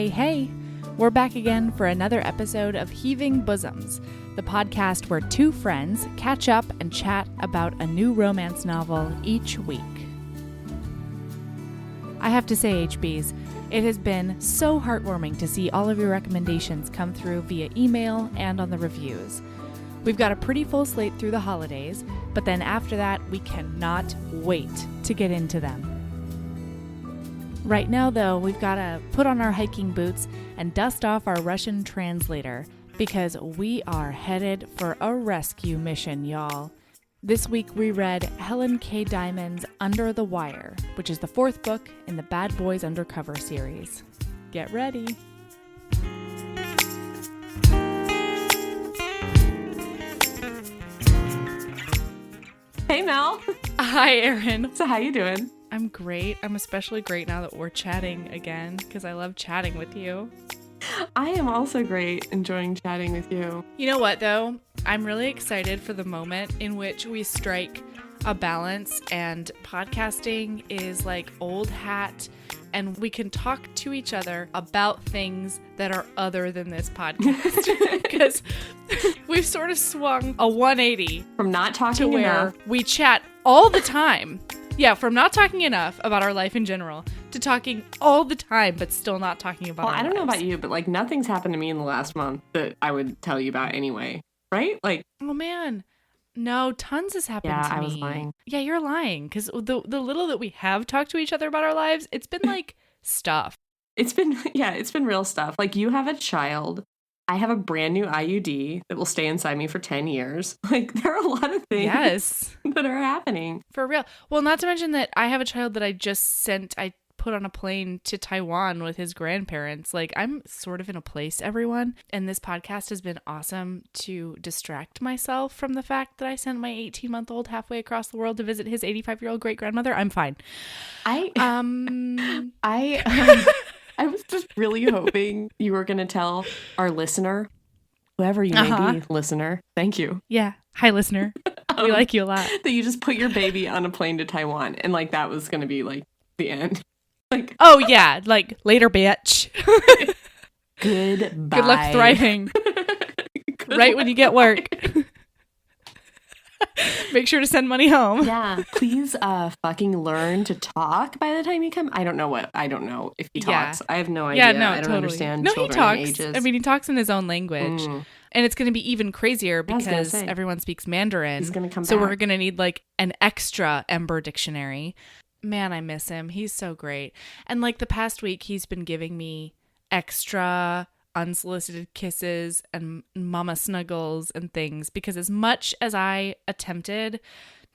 Hey, hey! We're back again for another episode of Heaving Bosoms, the podcast where two friends catch up and chat about a new romance novel each week. I have to say, HBs, it has been so heartwarming to see all of your recommendations come through via email and on the reviews. We've got a pretty full slate through the holidays, but then after that, we cannot wait to get into them. Right now, though, we've got to put on our hiking boots and dust off our Russian translator because we are headed for a rescue mission, y'all. This week, we read HelenKay Dimon's Under the Wire, which is the fourth book in the Bad Boys Undercover series. Get ready. Hey, Mel. Hi, Erin. So how you doing? I'm great. I'm especially great now that we're chatting again because I love chatting with you. I am also great, enjoying chatting with you. You know what, though? I'm really excited for the moment in which we strike a balance and podcasting is like old hat and we can talk to each other about things that are other than this podcast because we've sort of swung a 180 from not talking to where enough. We chat all the time. Yeah, from not talking enough about our life in general to talking all the time, but still not talking about our I don't know lives. about you, but like nothing's happened to me in the last month that I would tell you about anyway, right? Like, oh man, no, tons has happened to me. Yeah, I was lying. Yeah, you're lying because the little that we have talked to each other about our lives, it's been like stuff. it's been real stuff. Like you have a child. I have a brand new IUD that will stay inside me for 10 years. Like there are a lot of things that are happening. For real. Well, not to mention that I have a child that I put on a plane to Taiwan with his grandparents. Like I'm sort of in a place, everyone. And this podcast has been awesome to distract myself from the fact that I sent my 18-month-old halfway across the world to visit his 85-year-old great-grandmother. I'm fine. I was just really hoping you were going to tell our listener, whoever you may be, listener, thank you. Yeah. Hi, listener. We like you a lot. That you just put your baby on a plane to Taiwan and like that was going to be like the end. Like, oh, yeah. Like later, bitch. Goodbye. Good luck thriving. Right when you get work. Make sure to send money home. Yeah. Please fucking learn to talk by the time you come. I don't know if he talks. I have no idea. Yeah, no, I don't understand No, children he talks. ages. I mean, he talks in his own language. And it's going to be even crazier because everyone speaks Mandarin. He's going to come so back. We're going to need like an extra Ember dictionary. Man, I miss him. He's so great. And like the past week, he's been giving me extra unsolicited kisses and mama snuggles and things because as much as I attempted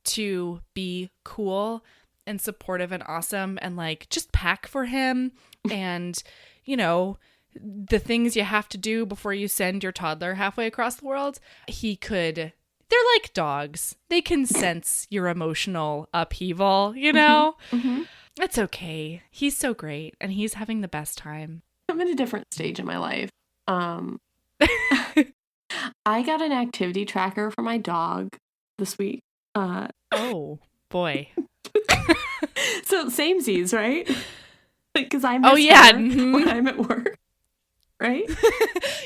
to be cool and supportive and awesome and like just pack for him and, you know, the things you have to do before you send your toddler halfway across the world, they're like dogs. They can sense your emotional upheaval, you know? Mm-hmm. It's okay. He's so great and he's having the best time. I'm in a different stage in my life. I got an activity tracker for my dog this week. Oh, boy. So samesies, right? Because I miss her when I'm at work. Right?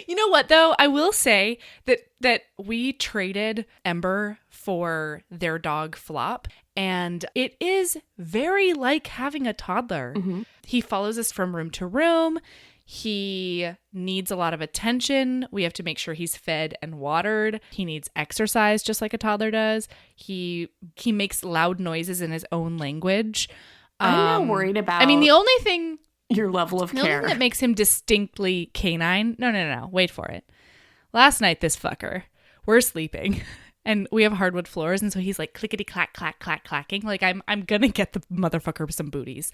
You know what, though? I will say that we traded Ember for their dog Flop, and it is very like having a toddler. Mm-hmm. He follows us from room to room. He needs a lot of attention. We have to make sure he's fed and watered. He needs exercise just like a toddler does. He makes loud noises in his own language. I'm not worried about I mean, the only thing... your level of care. The only thing that makes him distinctly canine... No. Wait for it. Last night, this fucker, we're sleeping. And we have hardwood floors, and so he's like clickety clack clack clack clacking. Like I'm gonna get the motherfucker some booties.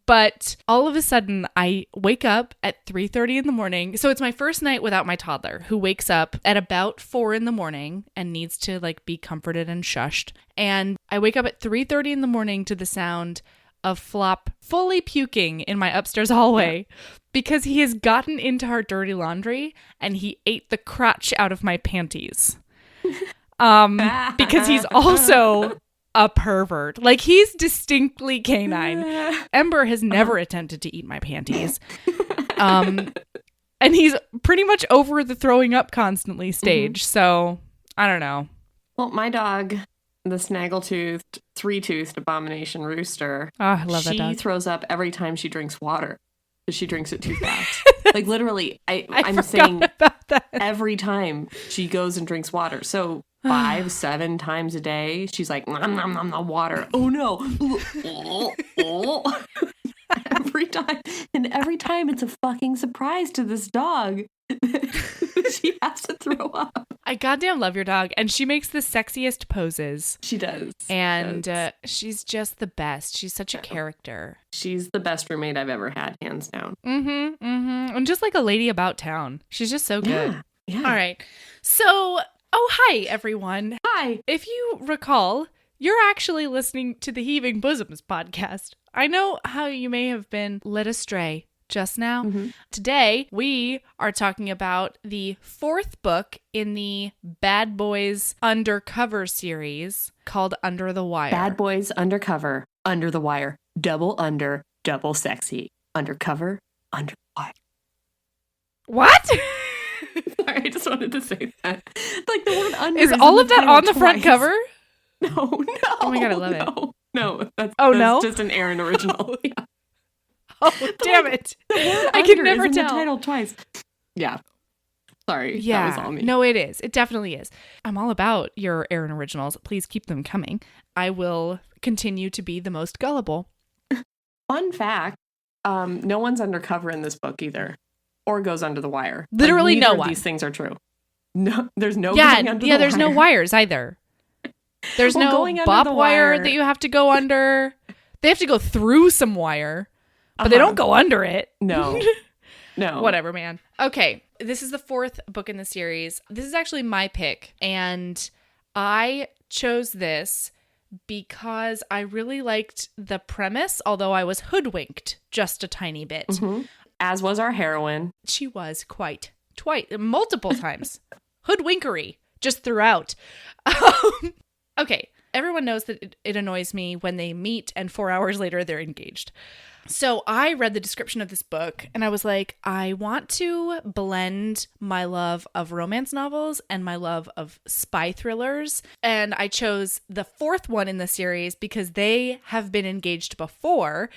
But all of a sudden, I wake up at 3:30 in the morning. So it's my first night without my toddler, who wakes up at about 4 in the morning and needs to like be comforted and shushed. And I wake up at 3:30 in the morning to the sound of Flop fully puking in my upstairs hallway because he has gotten into our dirty laundry and he ate the crotch out of my panties. Because he's also a pervert. Like, he's distinctly canine. Ember has never attempted to eat my panties. And he's pretty much over the throwing up constantly stage. So I don't know. Well, my dog, the snaggletooth, three-toothed abomination rooster. Oh, I love that dog. She throws up every time she drinks water because she drinks it too fast. Like literally, I'm saying about that. Every time she goes and drinks water. So 5-7 times a day, she's like, nom, nom, nom, nom, water. Oh no. Every time. And every time it's a fucking surprise to this dog. She has to throw up. I goddamn love your dog. And she makes the sexiest poses. She does. And she's just the best. She's such a character. She's the best roommate I've ever had, hands down. And just like a lady about town. She's just so good. Yeah. All right. So, hi, everyone. Hi. If you recall, you're actually listening to the Heaving Bosoms podcast. I know how you may have been led astray just now. Today, we are talking about the 4th book in the Bad Boys Undercover series called Under the Wire. Bad Boys Undercover, Under the Wire, double under, double sexy, undercover, under the wire. What? Sorry, I just wanted to say that. Like the word under is all of that on the front cover? No. Oh my God, I love it. No, that's just an Erin original. Yeah. Oh, damn it. I can never tell. The title twice. Yeah. Sorry. Yeah. That was all me. No, it is. It definitely is. I'm all about your Erin originals. Please keep them coming. I will continue to be the most gullible. Fun fact, no one's undercover in this book either. Or goes under the wire. Literally no one. These things are true. No, there's no going under the wire. There's no wires either. There's no bop wire that you have to go under. They have to go through some wire, but they don't go under it. No. Whatever, man. Okay, this is the 4th book in the series. This is actually my pick, and I chose this because I really liked the premise, although I was hoodwinked just a tiny bit. As was our heroine. She was quite multiple times. Hoodwinkery just throughout. Okay, everyone knows that it annoys me when they meet and 4 hours later they're engaged. So I read the description of this book and I was like, I want to blend my love of romance novels and my love of spy thrillers. And I chose the 4th one in the series because they have been engaged before.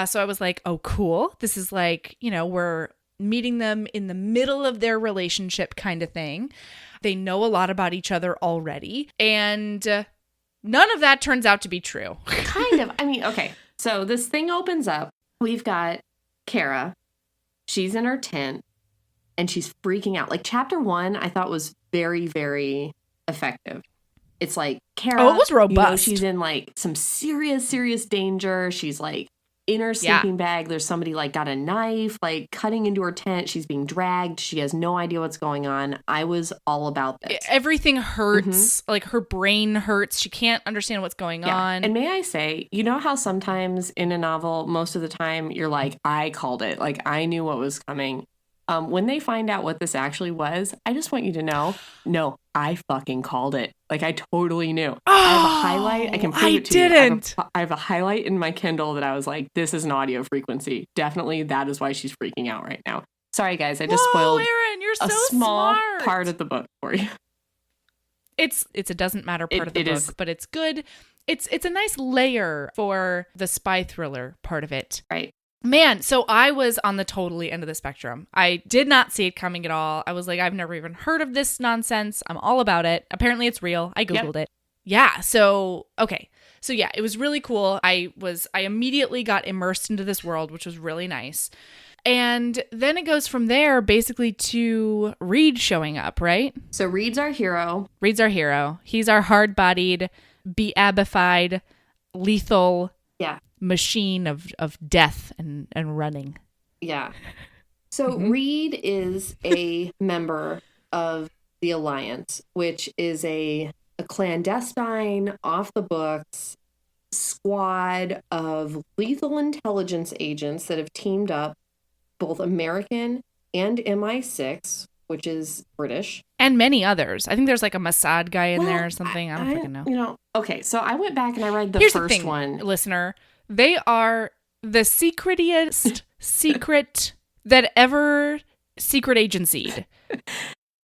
So I was like, oh, cool. This is like, we're meeting them in the middle of their relationship kind of thing. They know a lot about each other already. And none of that turns out to be true. Kind of. I mean, okay. So this thing opens up. We've got Kara. She's in her tent and she's freaking out. Like chapter 1, I thought was very, very effective. It's like Kara. Oh, it was robust. She's in like some serious, serious danger. She's like in her sleeping bag. There's somebody like got a knife, like cutting into her tent. She's being dragged. She has no idea what's going on. I was all about this. Everything hurts. Like her brain hurts. She can't understand what's going on. And may I say, you know how sometimes in a novel, most of the time you're like, I called it. Like I knew what was coming. When they find out what this actually was, I just want you to know, no, I fucking called it. Like I totally knew. I have a highlight. I can prove it to you. I have a highlight in my Kindle that I was like, this is an audio frequency. Definitely that is why she's freaking out right now. Sorry, guys. I just spoiled Erin, you're so a small smart. part of the book for you. It's a doesn't matter part of the book, but it's good. It's a nice layer for the spy thriller part of it. Right. Man, so I was on the totally end of the spectrum. I did not see it coming at all. I was like, I've never even heard of this nonsense. I'm all about it. Apparently it's real. I Googled it. Yeah. So, okay. So yeah, it was really cool. I immediately got immersed into this world, which was really nice. And then it goes from there basically to Reed showing up, right? So Reed's our hero. He's our hard-bodied, beabified, lethal machine of death and running. Yeah. So Reed is a member of the Alliance, which is a clandestine, off-the-books squad of lethal intelligence agents that have teamed up, both American and MI6, which is British. And many others. I think there's like a Mossad guy in there or something. I don't fucking know. Okay, so I went back and I read the Here's first the thing, one. Listener, they are the secretiest secret that ever secret agency'd.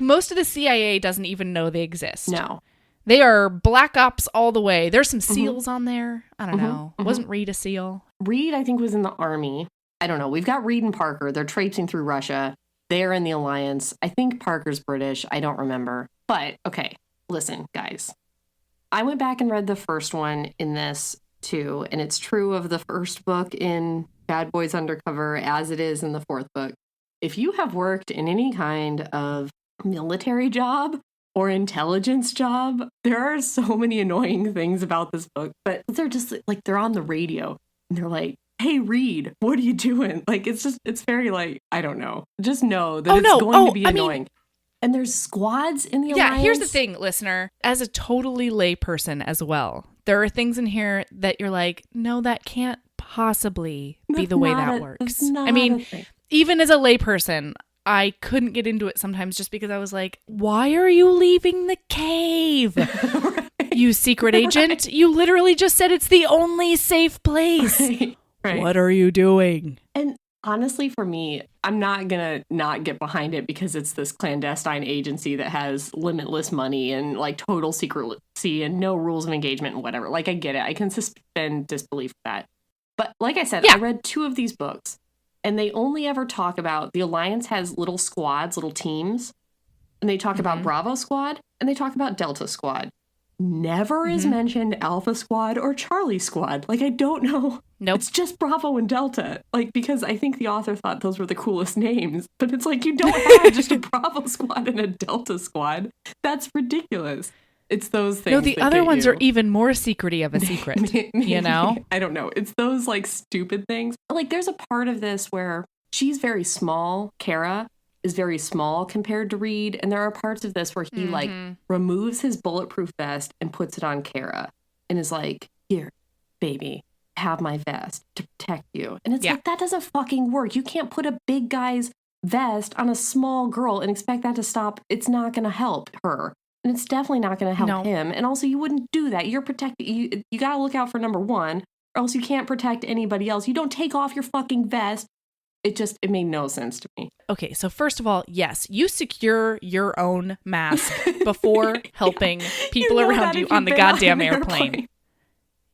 Most of the CIA doesn't even know they exist. No. They are black ops all the way. There's some SEALs on there. I don't know. Wasn't Reed a SEAL? Reed, I think, was in the Army. I don't know. We've got Reed and Parker. They're traipsing through Russia. They're in the Alliance. I think Parker's British. I don't remember. But, okay, listen, guys. I went back and read the first one in this, too. And it's true of the first book in Bad Boys Undercover as it is in the fourth book. If you have worked in any kind of military job or intelligence job, there are so many annoying things about this book. But they're just like, they're on the radio. And they're like, hey, Reed, what are you doing? Like, it's very like, I don't know. Just know that it's going to be annoying. And there's squads in the Alliance. Yeah, here's the thing, listener. As a totally lay person as well, there are things in here that you're like, no, that can't possibly be the way that works. I mean, even as a lay person, I couldn't get into it sometimes just because I was like, why are you leaving the cave? Right. You secret agent. Right. You literally just said it's the only safe place. Right. What are you doing? And honestly, for me, I'm not going to not get behind it because it's this clandestine agency that has limitless money and like total secrecy and no rules of engagement and whatever. Like, I get it. I can suspend disbelief for that. But like I said, I read 2 of these books and they only ever talk about the Alliance has little squads, little teams. And they talk about Bravo Squad and they talk about Delta Squad. Never is mentioned Alpha Squad or Charlie Squad. Like, I don't know. Nope. It's just Bravo and Delta. Like, because I think the author thought those were the coolest names. But it's like, you don't have just a Bravo Squad and a Delta Squad. That's ridiculous. It's those things. No, the other ones are even more secrety of a secret. You know? I don't know. It's those, like, stupid things. Like, there's a part of this where she's very small, Kara is very small compared to Reed, and there are parts of this where he like removes his bulletproof vest and puts it on Kara and is like, here, baby, have my vest to protect you. And it's like, that doesn't fucking work. You can't put a big guy's vest on a small girl and expect that to stop. It's not going to help her. And it's definitely not going to help him. And also, you wouldn't do that. You're protected. You got to look out for number one, or else you can't protect anybody else. You don't take off your fucking vest. It made no sense to me. Okay, so first of all, yes, you secure your own mask before helping people around you on the goddamn airplane.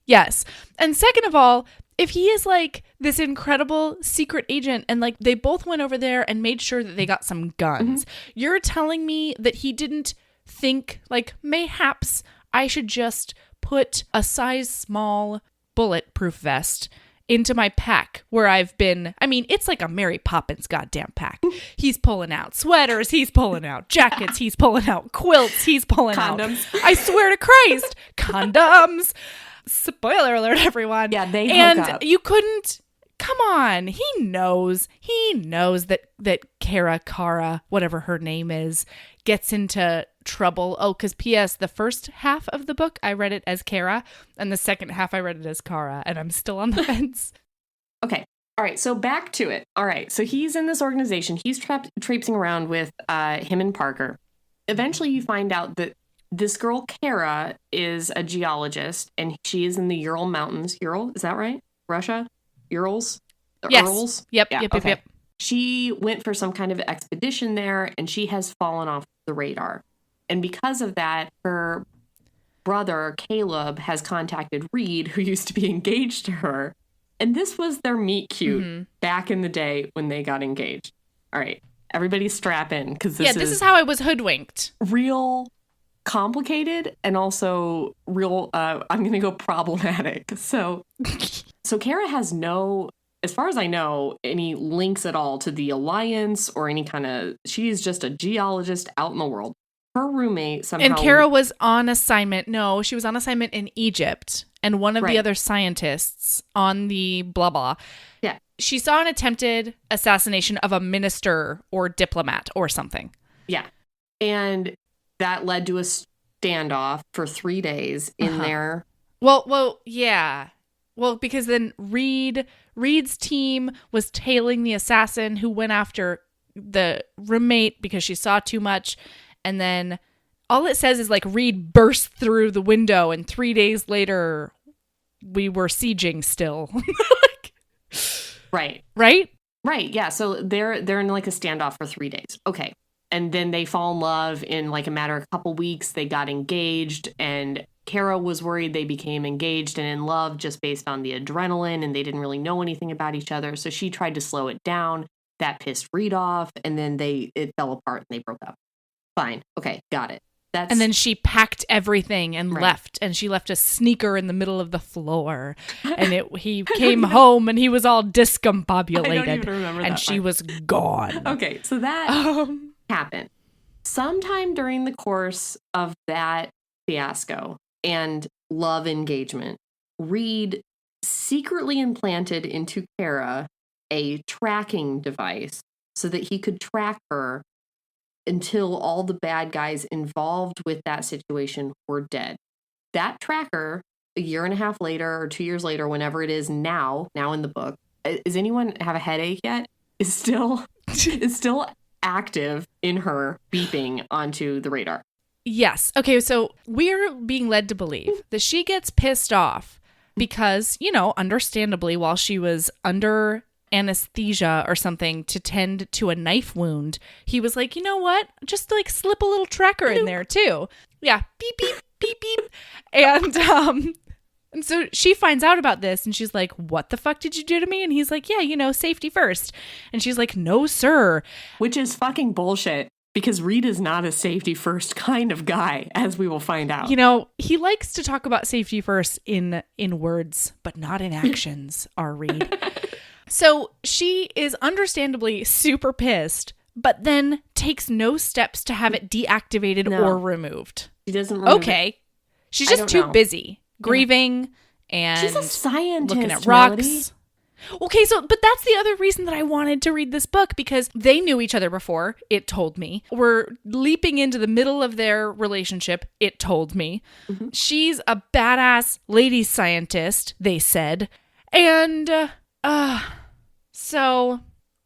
Yes. And second of all, if he is like this incredible secret agent and like they both went over there and made sure that they got some guns, you're telling me that he didn't think like mayhaps I should just put a size small bulletproof vest into my pack where I've been, I mean, it's like a Mary Poppins goddamn pack. He's pulling out sweaters, he's pulling out jackets, he's pulling out quilts, he's pulling condoms. Out, I swear to Christ, condoms. Spoiler alert, everyone. Yeah, they hook up. And you couldn't, come on, he knows that Kara, whatever her name is, gets into trouble. Oh, because P.S. the first half of the book, I read it as Kara, and the second half I read it as Kara, and I'm still on the fence. Okay. All right. So back to it. All right. So he's in this organization. He's traipsing around with him and Parker. Eventually you find out that this girl, Kara, is a geologist, and she is in the Ural Mountains. Ural? Is that right? Russia? Urals? The yes. Urals? Yep. Yeah, yep. okay. Yep. She went for some kind of expedition there, and she has fallen off the radar. And because of that, her brother, Caleb, has contacted Reed, who used to be engaged to her. And this was their meet cute back in the day when they got engaged. All right, everybody strap in, because this is how I was hoodwinked. Real complicated and also real, I'm going to go problematic. So Kara has no, as far as I know, any links at all to the Alliance or any kind of, she's just a geologist out in the world. Her roommate somehow... And Kara was on assignment. No, she was on assignment in Egypt. And one of the other scientists on the blah, blah. Yeah. She saw an attempted assassination of a minister or diplomat or something. Yeah. And that led to a standoff for 3 days in there. Well, yeah. Well, because then Reed's team was tailing the assassin who went after the roommate because she saw too much. And then all it says is like Reed burst through the window and 3 days later we were sieging still. Right. Right? Right. Yeah. So they're in like a standoff for 3 days. Okay. And then they fall in love in like a matter of a couple weeks. They got engaged, and Kara was worried they became engaged and in love just based on the adrenaline, and they didn't really know anything about each other. So she tried to slow it down. That pissed Reed off, and then it fell apart and they broke up. Fine. Okay. Got it. And then she packed everything and Right. left, and she left a sneaker in the middle of the floor. And he came home and he was all discombobulated. I don't even remember and that she part. was gone. Okay, so that happened. Sometime during the course of that fiasco and love engagement, Reed secretly implanted into Kara a tracking device so that he could track her until all the bad guys involved with that situation were dead. That tracker, a year and a half later or 2 years later, whenever it is now in the book, does anyone have a headache yet? Is still active in her, beeping onto the radar. Yes. Okay, so we're being led to believe that she gets pissed off because, understandably, while she was under anesthesia or something to tend to a knife wound, he was like, you know what? Just like slip a little tracker in there too. Yeah. Beep, beep, beep, beep. And so she finds out about this and she's like, what the fuck did you do to me? And he's like, yeah, safety first. And she's like, no, sir. Which is fucking bullshit, because Reed is not a safety first kind of guy, as we will find out. He likes to talk about safety first in words, but not in actions, our Reed. So she is understandably super pissed, but then takes no steps to have it deactivated or removed. She doesn't remove Okay. She's just too busy grieving and she's a scientist, looking at rocks. Melody. Okay, but that's the other reason that I wanted to read this book, because they knew each other before, it told me. We're leaping into the middle of their relationship, it told me. Mm-hmm. She's a badass lady scientist, they said. And, so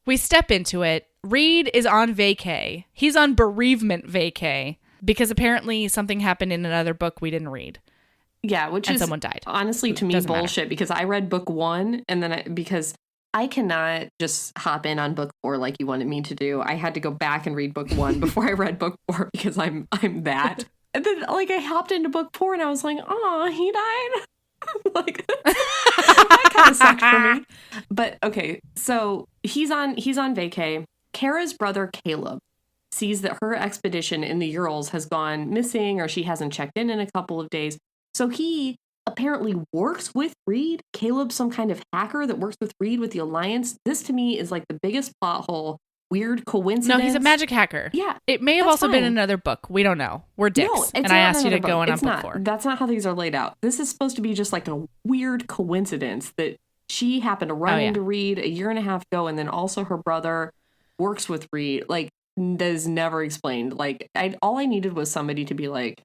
we step into it. Reed is on vacay. He's on bereavement vacay because apparently something happened in another book we didn't read. Yeah, and someone died. Honestly, to me, bullshit, matter. Because I read book 1 and then because I cannot just hop in on book 4 like you wanted me to do. I had to go back and read book 1 before I read book 4 because I'm that. And then I hopped into book 4 and I was like, oh, he died. That kind of sucked for me. But okay, so he's on vacay. Kara's brother Caleb sees that her expedition in the Urals has gone missing, or she hasn't checked in a couple of days. So he apparently works with Reed. Caleb's some kind of hacker that works with Reed with the Alliance. This to me is like the biggest plot hole. Weird coincidence. No, he's a magic hacker. Yeah. It may have also been another book. We don't know. We're dicks. No, and I asked you to go on book 4. That's not how these are laid out. This is supposed to be just like a weird coincidence that she happened to run into Reed a year and a half ago, and then also her brother works with Reed. Like, that is never explained. Like, all I needed was somebody to be like,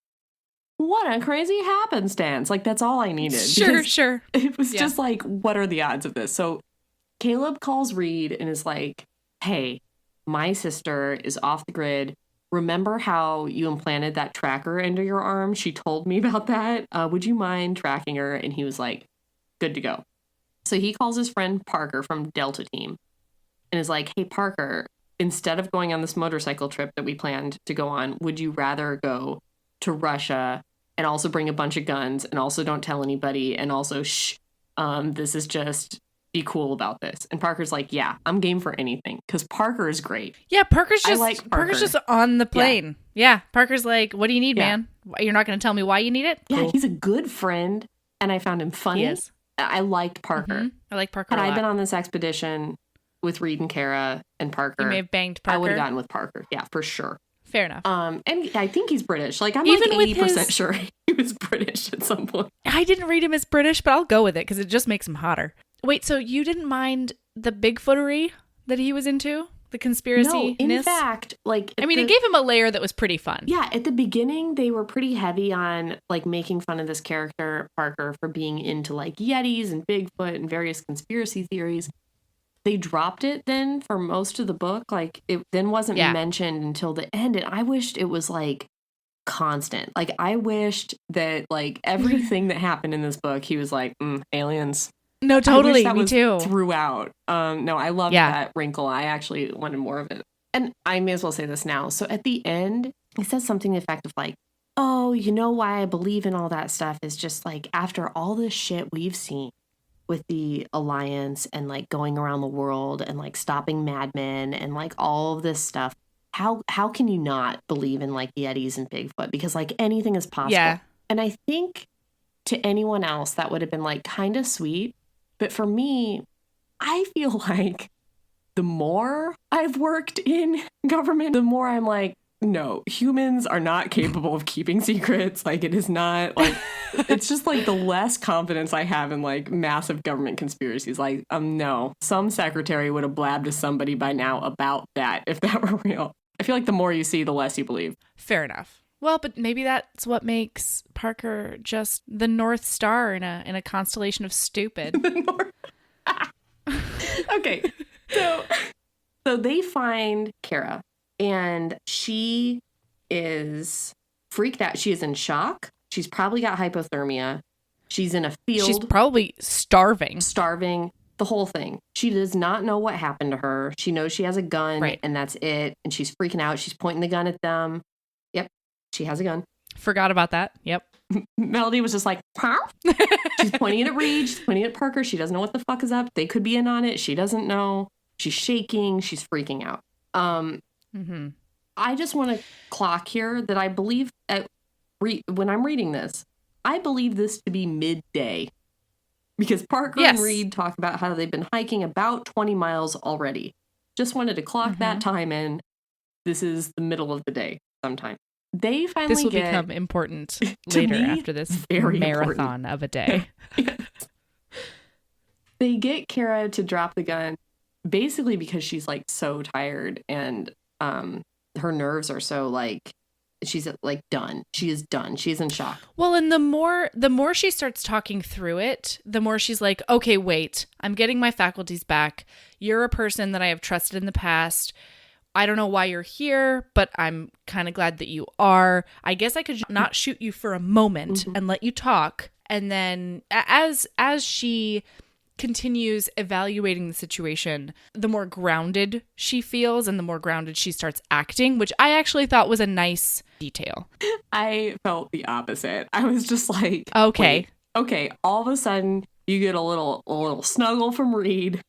what a crazy happenstance. Like, that's all I needed. Sure. It was just like, what are the odds of this? So Caleb calls Reed and is like, hey, my sister is off the grid. Remember how you implanted that tracker into your arm? She told me about that. Would you mind tracking her? And he was like, good to go. So he calls his friend Parker from Delta Team and is like, hey, Parker, instead of going on this motorcycle trip that we planned to go on, would you rather go to Russia and also bring a bunch of guns and also don't tell anybody and also this is just be cool about this? And Parker's like, yeah, I'm game for anything, because Parker is great. Yeah, Parker's just on the plane. Yeah, Parker's like, what do you need, man? You're not going to tell me why you need it? Yeah, cool. He's a good friend, and I found him funny. He is. I liked Parker. Mm-hmm. I like Parker. Had I been on this expedition with Reed and Kara and Parker, you may have banged Parker. I would have gotten with Parker. Yeah, for sure. Fair enough. And I think he's British. Like, I'm even like 80% sure he was British at some point. I didn't read him as British, but I'll go with it because it just makes him hotter. Wait, so you didn't mind the Bigfootery that he was into? The conspiracy? No, in fact, like... it gave him a layer that was pretty fun. Yeah, at the beginning, they were pretty heavy on, like, making fun of this character, Parker, for being into, like, Yetis and Bigfoot and various conspiracy theories. They dropped it then for most of the book. Like, it then wasn't mentioned until the end, and I wished it was, like, constant. Like, I wished that, like, everything that happened in this book, he was like, aliens. No, I wish totally. that Me was too. throughout. No, I love Yeah. that wrinkle. I actually wanted more of it. And I may as well say this now. So at the end, it says something to the effect of like, oh, you know why I believe in all that stuff is just like after all this shit we've seen with the Alliance and like going around the world and like stopping madmen and like all of this stuff. How can you not believe in like the Yetis and Bigfoot? Because like anything is possible. Yeah. And I think to anyone else that would have been like kind of sweet. But for me, I feel like the more I've worked in government, the more I'm like, no, humans are not capable of keeping secrets. Like, it is not like, it's just like the less confidence I have in like massive government conspiracies. Like, no, some secretary would have blabbed to somebody by now about that if that were real. I feel like the more you see, the less you believe. Fair enough. Well, but maybe that's what makes Parker just the North Star in a constellation of stupid. Okay. So they find Kara and she is freaked out. She is in shock. She's probably got hypothermia. She's in a field. She's probably starving. The whole thing. She does not know what happened to her. She knows she has a gun and that's it. And she's freaking out. She's pointing the gun at them. Yep. She has a gun. Forgot about that. Yep. Melody was just like, huh? She's pointing it at Reed. She's pointing it at Parker. She doesn't know what the fuck is up. They could be in on it. She doesn't know. She's shaking. She's freaking out. I just want to clock here that I believe when I'm reading this, I believe this to be midday. Because Parker and Reed talk about how they've been hiking about 20 miles already. Just wanted to clock that time in. This is the middle of the day sometime. They finally This will become important later after this very marathon of a day. Yes. They get Kara to drop the gun basically because she's like so tired and her nerves are so like she's like done. She is done. She's in shock. Well, and the more she starts talking through it, the more she's like, okay, wait, I'm getting my faculties back. You're a person that I have trusted in the past. I don't know why you're here, but I'm kind of glad that you are. I guess I could not shoot you for a moment and let you talk. And then as she continues evaluating the situation, the more grounded she feels and the more grounded she starts acting, which I actually thought was a nice detail. I felt the opposite. I was just like, okay. All of a sudden you get a little snuggle from Reed,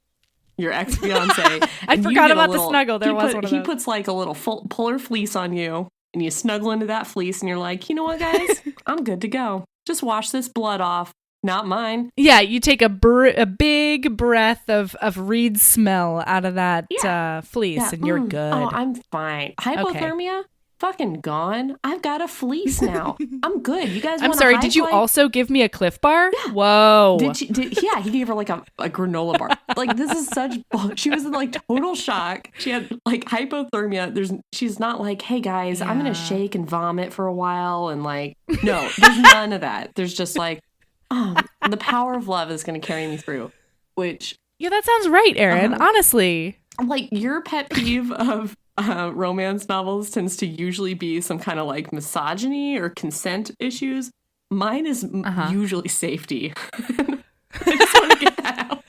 your ex-fiance. I forgot about the snuggle. There was one of those. He puts like a little polar fleece on you and you snuggle into that fleece and you're like, you know what, guys? I'm good to go. Just wash this blood off. Not mine. Yeah, you take a big breath of Reed smell out of that fleece and you're good. Oh, I'm fine. Hypothermia? Fucking gone. I've got a fleece now. I'm good. You guys want I'm sorry, did you also give me a Cliff Bar? Yeah. Whoa. Yeah, he gave her like a granola bar. Like, this is such she was in like total shock. She had like hypothermia. She's not like, hey guys, I'm gonna shake and vomit for a while and like, no, there's none of that. There's just like, the power of love is going to carry me through, which... Yeah, that sounds right, Erin, honestly. Like, your pet peeve of romance novels tends to usually be some kind of, like, misogyny or consent issues. Mine is usually safety. I just want to get that out.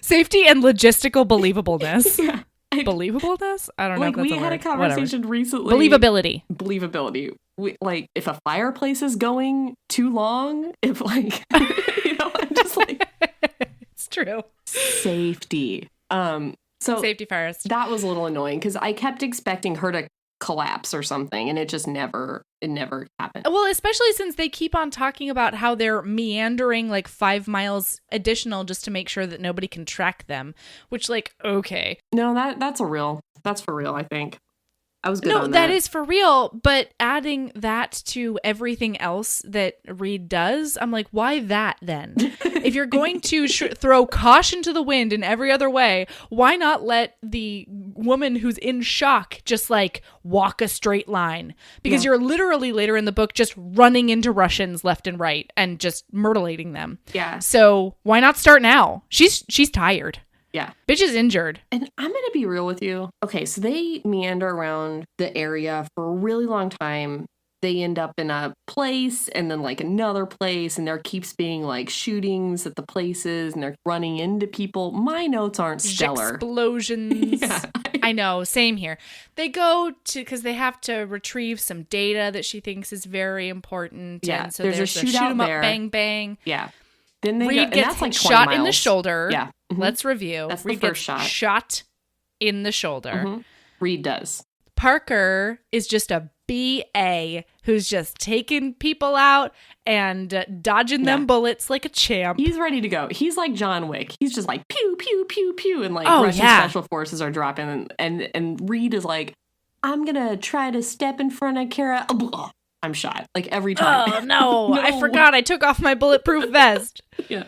Safety and logistical believableness. Yeah. Believableness? I don't know if that's a word. We had a conversation recently. Believability. Like, if a fireplace is going too long, if like, you know, I'm just like, it's true. Safety. So safety first. That was a little annoying because I kept expecting her to collapse or something, and it just never happened. Well, especially since they keep on talking about how they're meandering like 5 miles additional just to make sure that nobody can track them, which like, okay. No, that's for real, I think. I was good on that. No, that is for real, but adding that to everything else that Reed does, I'm like, why that then? If you're going to throw caution to the wind in every other way, why not let the woman who's in shock just like walk a straight line? Because you're literally later in the book just running into Russians left and right and just mutilating them. Yeah. So why not start now? She's tired. Yeah. Bitch is injured. And I'm going to be real with you. Okay, so they meander around the area for a really long time. they end up in a place and then like another place, and there keeps being like shootings at the places, and they're running into people. My notes aren't stellar. Explosions. Yeah. I know, same here. They go to, because they have to retrieve some data that she thinks is very important. Yeah, and so there's a shoot shootout 'em up, there. bang, bang. Yeah. Then they Reed go, gets and that's like 20 shot miles. in the shoulder. Yeah. Mhm. Let's review. That's the Reed first gets shot. shot in the shoulder. Mhm. Reed does. Parker is just a BA who's just taking people out and dodging them bullets like a champ. He's ready to go. He's like John Wick. He's just like pew, pew, pew, pew. And like Russian special forces are dropping. And Reed is like, I'm going to try to step in front of Kara. I'm shot. Like every time. Oh, no. I forgot I took off my bulletproof vest. Yeah.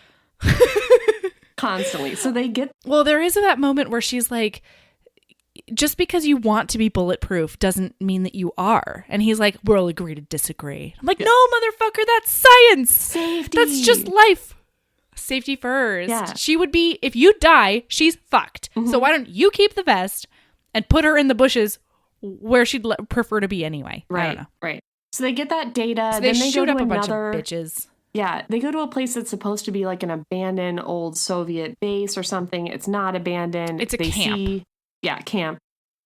Constantly. So they get. Well, there is that moment where she's like, just because you want to be bulletproof doesn't mean that you are. And he's like, we'll agree to disagree. I'm like, no, motherfucker, that's science. Safety. That's just life. Safety first. Yeah. She would be, if you die, she's fucked. Mm-hmm. So why don't you keep the vest and put her in the bushes where she'd prefer to be anyway? Right. I don't know. Right. So they get that data. So they then they shoot go up to a bunch another, of bitches. Yeah, they go to a place that's supposed to be like an abandoned old Soviet base or something. It's not abandoned. It's a camp. Camp.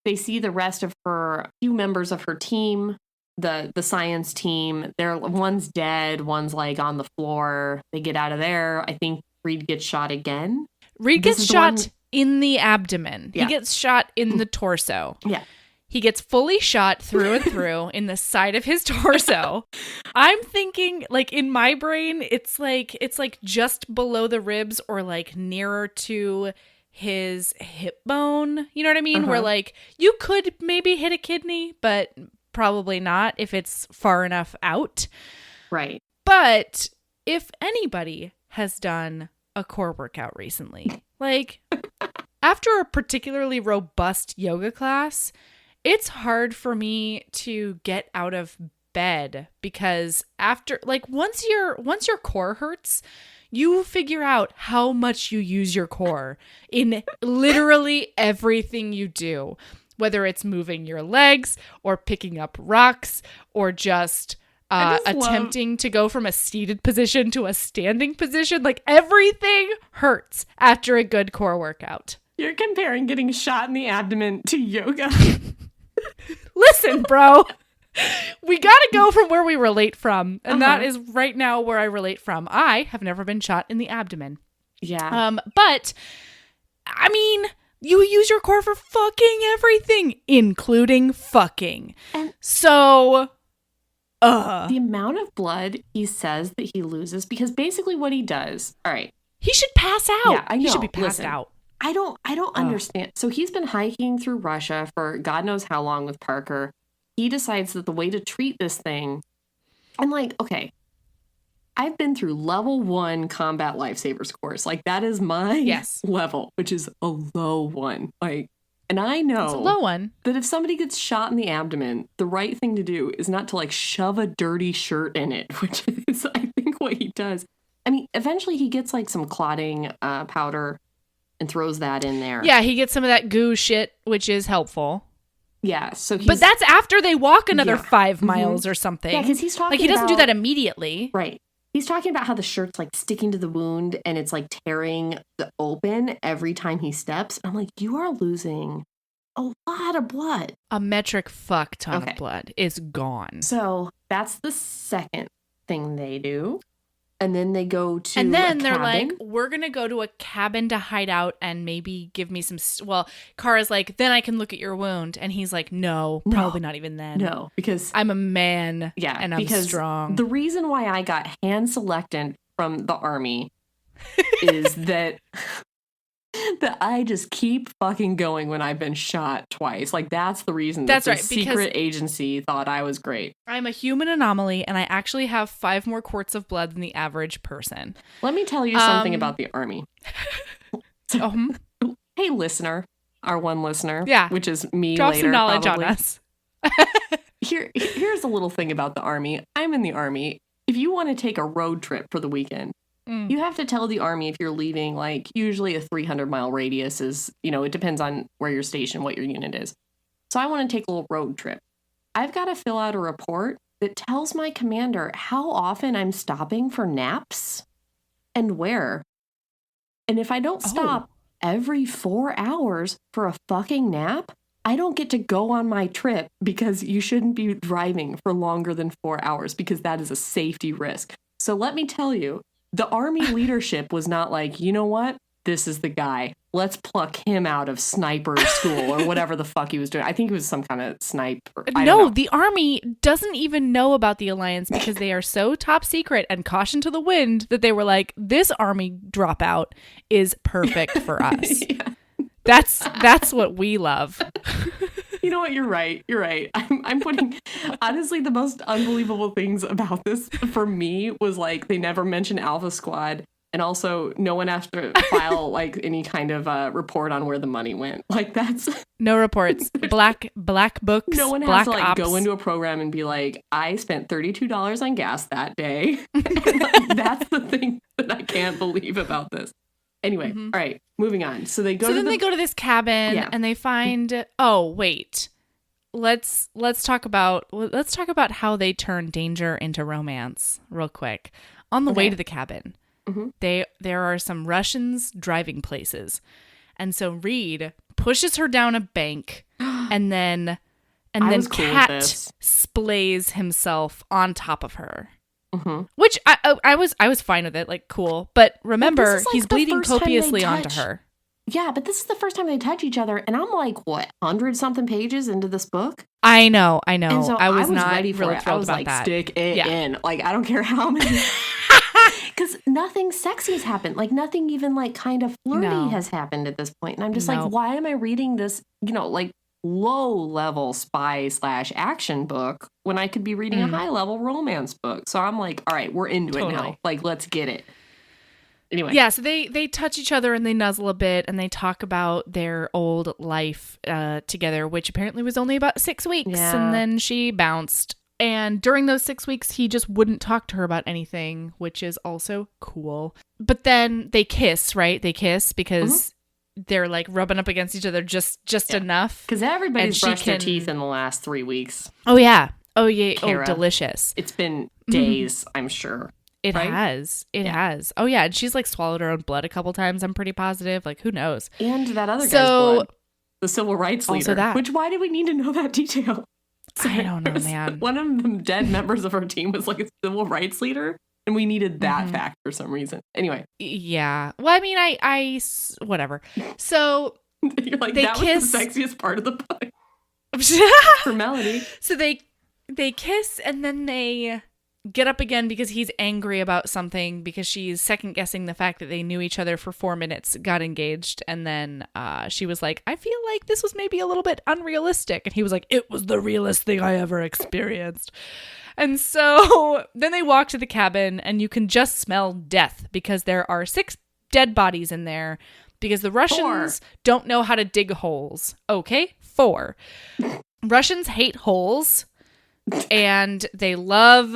They see the rest of her, few members of her team, the science team. One's dead, one's like on the floor. They get out of there. I think Reed gets shot again. Reed gets shot in the abdomen. Yeah. He gets shot in the torso. Yeah. He gets fully shot through and through in the side of his torso. I'm thinking, like, in my brain, it's like just below the ribs or like nearer to his hip bone. You know what I mean? Where like you could maybe hit a kidney, but probably not if it's far enough out. Right. But if anybody has done a core workout recently, like after a particularly robust yoga class, it's hard for me to get out of bed because after, like, once your core hurts, you figure out how much you use your core in literally everything you do, whether it's moving your legs or picking up rocks or just attempting to go from a seated position to a standing position. Like, everything hurts after a good core workout. You're comparing getting shot in the abdomen to yoga. Listen, bro, we got to go from where we relate from. And that is right now where I relate from. I have never been shot in the abdomen. Yeah. But I mean, you use your core for fucking everything, including fucking. And so the amount of blood he says that he loses, because basically what he does. All right. He should pass out. Yeah, I know. He should be passed out. I don't understand. So he's been hiking through Russia for God knows how long with Parker. He decides that the way to treat this thing, I'm like, okay, I've been through level 1 combat lifesavers course. Like, that is my level, which is a low one. Like, and I know it's a low one. That if somebody gets shot in the abdomen, the right thing to do is not to like shove a dirty shirt in it, which is, I think, what he does. I mean, eventually he gets like some clotting powder and throws that in there. Yeah, he gets some of that goo shit, which is helpful. Yeah, so but that's after they walk another 5 miles or something. Yeah, because he's talking like, he doesn't do that immediately. Right. He's talking about how the shirt's like sticking to the wound and it's like tearing the open every time he steps. I'm like, you are losing a lot of blood. A metric fuck ton of blood is gone. So that's the second thing they do. And then they go to and then a they're cabin. like, we're going to go to a cabin to hide out and maybe give me some... Well, Kara's like, then I can look at your wound. And he's like, no, probably not even then. No, because... I'm a man and I'm strong. The reason why I got hand-selected from the army is that I just keep fucking going when I've been shot twice. Like, that's the reason that the secret agency thought I was great. I'm a human anomaly, and I actually have 5 more quarts of blood than the average person. Let me tell you something about the army. Hey, listener, our one listener, which is me Drop later, some knowledge probably. on us. Here's a little thing about the army. I'm in the army. If you want to take a road trip for the weekend, you have to tell the army if you're leaving, like, usually a 300-mile radius is, it depends on where you're stationed, what your unit is. So I want to take a little road trip. I've got to fill out a report that tells my commander how often I'm stopping for naps and where. And if I don't stop every 4 hours for a fucking nap, I don't get to go on my trip because you shouldn't be driving for longer than 4 hours because that is a safety risk. So let me tell you, the Army leadership was not like, you know what? This is the guy. Let's pluck him out of sniper school or whatever the fuck he was doing. I think it was some kind of sniper. No, the Army doesn't even know about the alliance because they are so top secret and caution to the wind that they were like, this Army dropout is perfect for us. Yeah. That's what we love. You know what? You're right. I'm putting, honestly, the most unbelievable things about this for me was like, they never mention Alpha Squad. And also, no one has to file like any kind of report on where the money went. Like that's no reports. Black books. No one has to like go into a program and be like, I spent $32 on gas that day. And, like, that's the thing that I can't believe about this. Anyway, all right, moving on. So they go. So then they go to this cabin and they find. Oh wait, let's talk about how they turn danger into romance real quick. On the way to the cabin. There are some Russians driving places. And so Reed pushes her down a bank and then Cat splays himself on top of her. Which I was fine with it, like cool. But remember, like he's bleeding copiously onto her. Yeah, but this is the first time they touch each other, and I'm like, what, 100-something pages into this book? I know. And so I was not ready for really it. thrilled I was about like, that. Stick it in. Like, I don't care how many. Because nothing sexy has happened. Like, nothing even, like, kind of flirty has happened at this point. And I'm just like, why am I reading this, like, low-level spy/action book when I could be reading a high-level romance book? So I'm like, all right, we're into it now. Like, let's get it. Anyway. Yeah, so they touch each other and they nuzzle a bit and they talk about their old life together, which apparently was only about 6 weeks. Yeah. And then she bounced. And during those 6 weeks, he just wouldn't talk to her about anything, which is also cool. But then they kiss, right? They kiss because they're like rubbing up against each other just enough. Because everybody's brushed their teeth in the last 3 weeks. Oh, yeah. Oh, Kara. Oh, delicious. It's been days, I'm sure. It has. It has. Oh, yeah. And she's like swallowed her own blood a couple times, I'm pretty positive. Like, who knows? And that other guy's blood. The civil rights leader. That. Which, why did we need to know that detail? I don't know, man. One of the dead members of our team was like a civil rights leader, and we needed that fact for some reason. Anyway. Yeah. Well, I mean, I whatever. So you're like, that kiss. Was the sexiest part of the book. For Melody. So they kiss, and then they get up again because he's angry about something because she's second guessing the fact that they knew each other for 4 minutes, got engaged, and then she was like, I feel like this was maybe a little bit unrealistic, and he was like, it was the realest thing I ever experienced. And so then they walk to the cabin and you can just smell death because there are 6 dead bodies in there because the Russians don't know how to dig holes. Okay, 4. Russians hate holes. And they love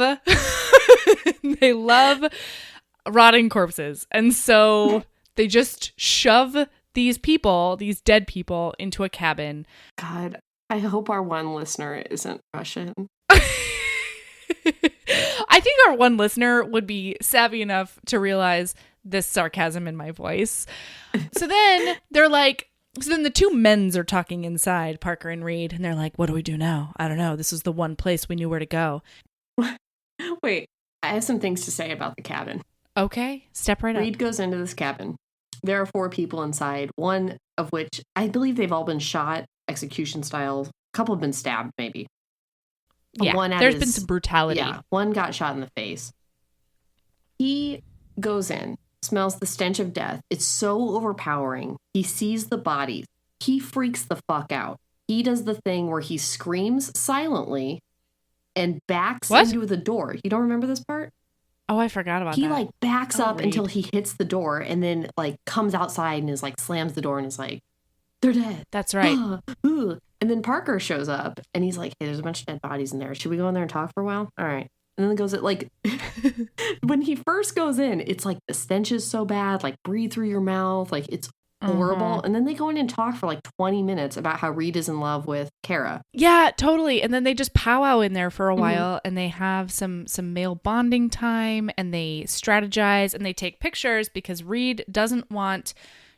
rotting corpses. And so they just shove these dead people into a cabin. God, I hope our one listener isn't Russian. I think our one listener would be savvy enough to realize this sarcasm in my voice. So then they're like, so then the 2 men's are talking inside, Parker and Reed, and they're like, what do we do now? I don't know. This is the one place we knew where to go. Wait, I have some things to say about the cabin. Okay, step right up. Reed goes into this cabin. There are 4 people inside, one of which I believe they've all been shot, execution style. A couple have been stabbed, maybe. Yeah, there's been some brutality. Yeah, one got shot in the face. He goes in. Smells the stench of death. It's so overpowering. He sees the bodies. He freaks the fuck out. He does the thing where he screams silently and backs into the door. You don't remember this part? Oh, I forgot about that. He like backs up until he hits the door and then like comes outside and is like slams the door and is like, they're dead. That's right. And then Parker shows up and he's like, hey, there's a bunch of dead bodies in there. Should we go in there and talk for a while? All right. And then it goes, like, when he first goes in, it's like the stench is so bad, like breathe through your mouth. Like it's horrible. And then they go in and talk for like 20 minutes about how Reed is in love with Kara. Yeah, totally. And then they just powwow in there for a while, and they have some male bonding time, and they strategize, and they take pictures because Reed doesn't want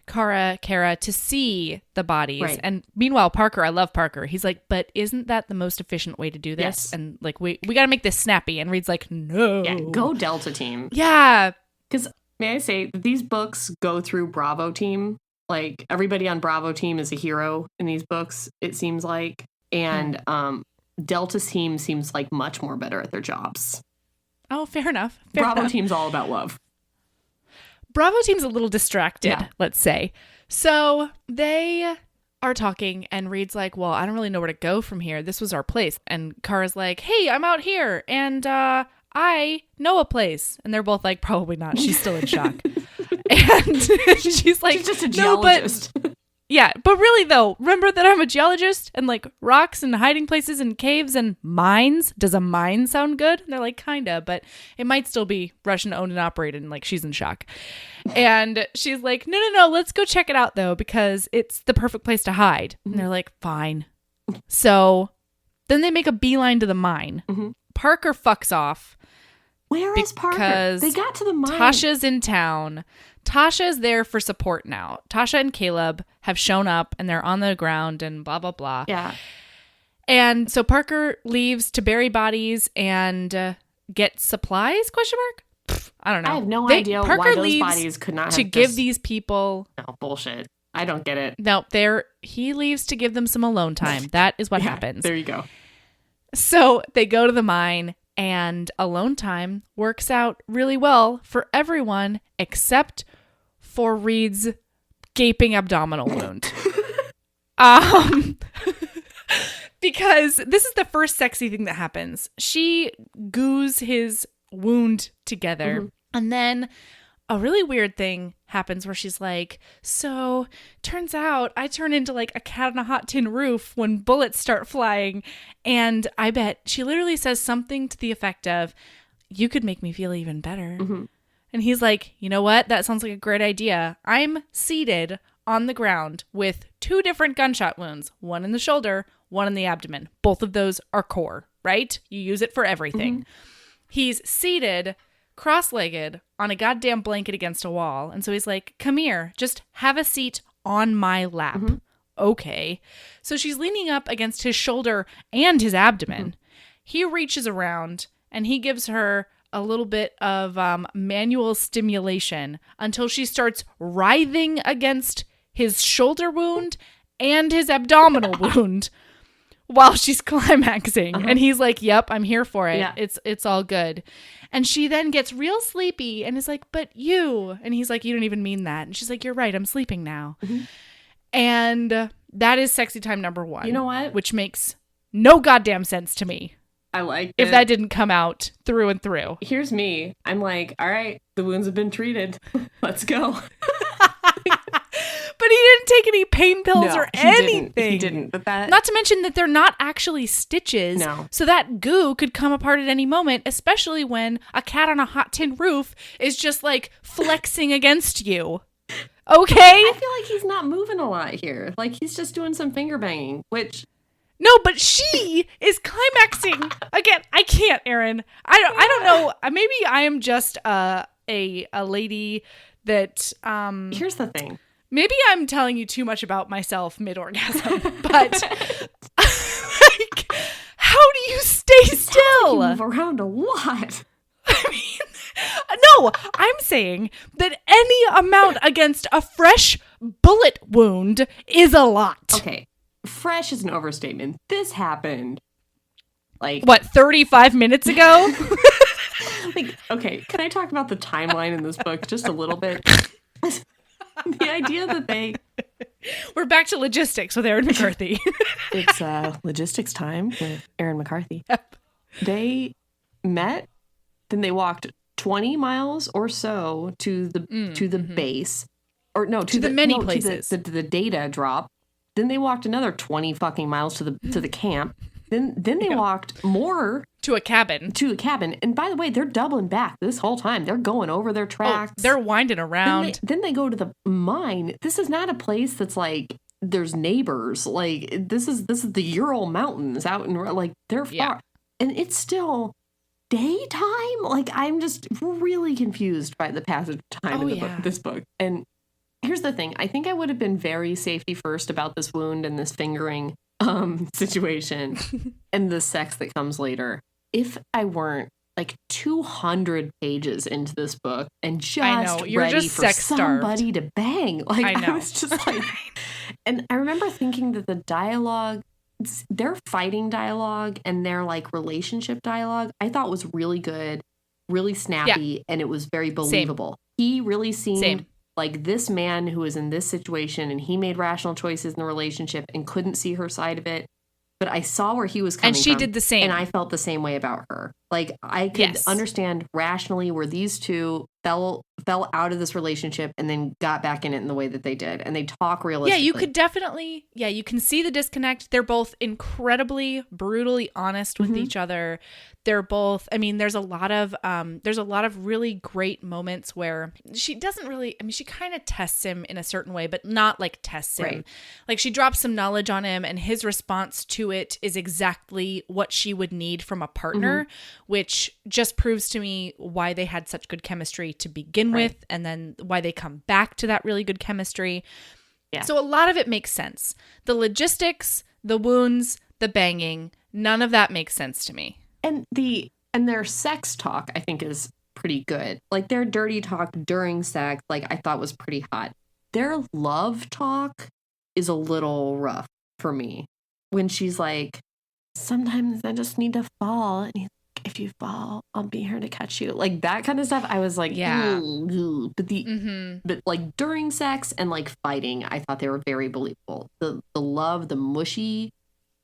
Kara to see the bodies. Right. And meanwhile, Parker, I love Parker. He's like, but isn't that the most efficient way to do this? Yes. And like, we got to make this snappy. And Reed's like, no. Yeah, go Delta Team. Yeah. Because may I say, these books go through Bravo Team. Like, everybody on Bravo Team is a hero in these books, it seems like. And Delta Team seems like much more better at their jobs. Oh, fair enough. Bravo Team's all about love. Bravo Team's a little distracted, let's say. So they are talking, and Reed's like, well, I don't really know where to go from here. This was our place. And Kara's like, hey, I'm out here, and I know a place. And they're both like, probably not. She's still in shock. And she's like, she's just a geologist. No, but really though, remember that I'm a geologist, and like rocks and hiding places and caves and mines. Does a mine sound good? And they're like, kinda, but it might still be Russian owned and operated. And like, she's in shock. And she's like, no, let's go check it out though, because it's the perfect place to hide. And they're like, fine. So then they make a beeline to the mine. Parker fucks off. Where is Parker? They got to the mine. Tasha's in town. Tasha's there for support now. Tasha and Caleb have shown up, and they're on the ground and blah, blah, blah. Yeah. And so Parker leaves to bury bodies and get supplies, question mark? I don't know. I have no idea Parker why those leaves bodies could not have to give these people... No, bullshit. I don't get it. No, he leaves to give them some alone time. That is what happens. There you go. So they go to the mine, and alone time works out really well for everyone except for Reed's gaping abdominal wound. Because this is the first sexy thing that happens. She goos his wound together, and then a really weird thing happens where she's like, so turns out I turn into like a cat on a hot tin roof when bullets start flying. And I bet she literally says something to the effect of, you could make me feel even better. And he's like, you know what? That sounds like a great idea. I'm seated on the ground with 2 different gunshot wounds, one in the shoulder, one in the abdomen. Both of those are core, right? You use it for everything. He's seated cross-legged on a goddamn blanket against a wall. And so he's like, come here, just have a seat on my lap. Okay. So she's leaning up against his shoulder and his abdomen. He reaches around and he gives her a little bit of manual stimulation until she starts writhing against his shoulder wound and his abdominal wound while she's climaxing. And he's like, yep, I'm here for it. Yeah. It's all good. And she then gets real sleepy and is like, but you. And he's like, you don't even mean that. And she's like, you're right, I'm sleeping now. And that is sexy time number 1. You know what? Which makes no goddamn sense to me. I like it. If that didn't come out through and through. Here's me. I'm like, all right, the wounds have been treated. Let's go. But he didn't take any pain pills or anything. He didn't. But that... Not to mention that they're not actually stitches. No. So that goo could come apart at any moment, especially when a cat on a hot tin roof is just like flexing against you. Okay? I feel like he's not moving a lot here. Like he's just doing some finger banging, which... No, but she is climaxing. Again, I can't, Erin. I don't know. Maybe I am just a lady that... Here's the thing. Maybe I'm telling you too much about myself mid-orgasm, but like, how do you stay still? Like you move around a lot. I mean, no, I'm saying that any amount against a fresh bullet wound is a lot. Okay, fresh is an overstatement. This happened like... What, 35 minutes ago? Like, okay, can I talk about the timeline in this book just a little bit? The idea that they... We're back to logistics with Erin McCarthy. It's logistics time with Erin McCarthy. Yep. They met, then they walked 20 miles or so to the base. Or no, to the places. To the data drop. Then they walked another 20 fucking miles to the camp. Then they walked more to a cabin. And by the way, they're doubling back this whole time. They're going over their tracks. They're winding around. Then they go to the mine. This is not a place that's like there's neighbors. Like this is the Ural Mountains out in like they're far. Yeah. And it's still daytime. Like I'm just really confused by the passage of time in this book. And here's the thing. I think I would have been very safety first about this wound and this fingering situation and the sex that comes later if I weren't like 200 pages into this book and just ready for somebody to bang. Like I was just like, and I remember thinking that the dialogue, their fighting dialogue and their like relationship dialogue, I thought was really good, really snappy, and it was very believable. He really seemed like this man who was in this situation, and he made rational choices in the relationship and couldn't see her side of it. But I saw where he was coming from. And she did the same. And I felt the same way about her. Like, I could understand rationally where these two fell out of this relationship and then got back in it in the way that they did. And they talk realistically. Yeah, you could definitely, you can see the disconnect. They're both incredibly, brutally honest with each other. They're both, I mean, there's a lot of really great moments where she doesn't really, I mean, she kind of tests him in a certain way, but not like tests him. Right. Like she drops some knowledge on him and his response to it is exactly what she would need from a partner, which just proves to me why they had such good chemistry to begin with, and then why they come back to that really good chemistry. Yeah. So a lot of it makes sense. The logistics, the wounds, the banging, none of that makes sense to me. And their sex talk, I think, is pretty good. Like their dirty talk during sex, like I thought was pretty hot. Their love talk is a little rough for me. When she's like, sometimes I just need to fall. And he's like, if you fall, I'll be here to catch you. Like that kind of stuff. I was like, yeah. Ooh. But like during sex and like fighting, I thought they were very believable. The love, the mushy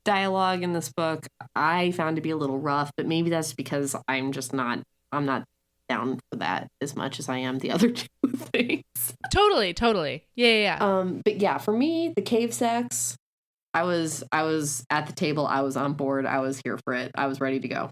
dialogue in this book, I found to be a little rough, but maybe that's because I'm not down for that as much as I am the other two things. Totally. Yeah. But yeah, for me, the cave sex, I was at the table. I was on board. I was here for it. I was ready to go.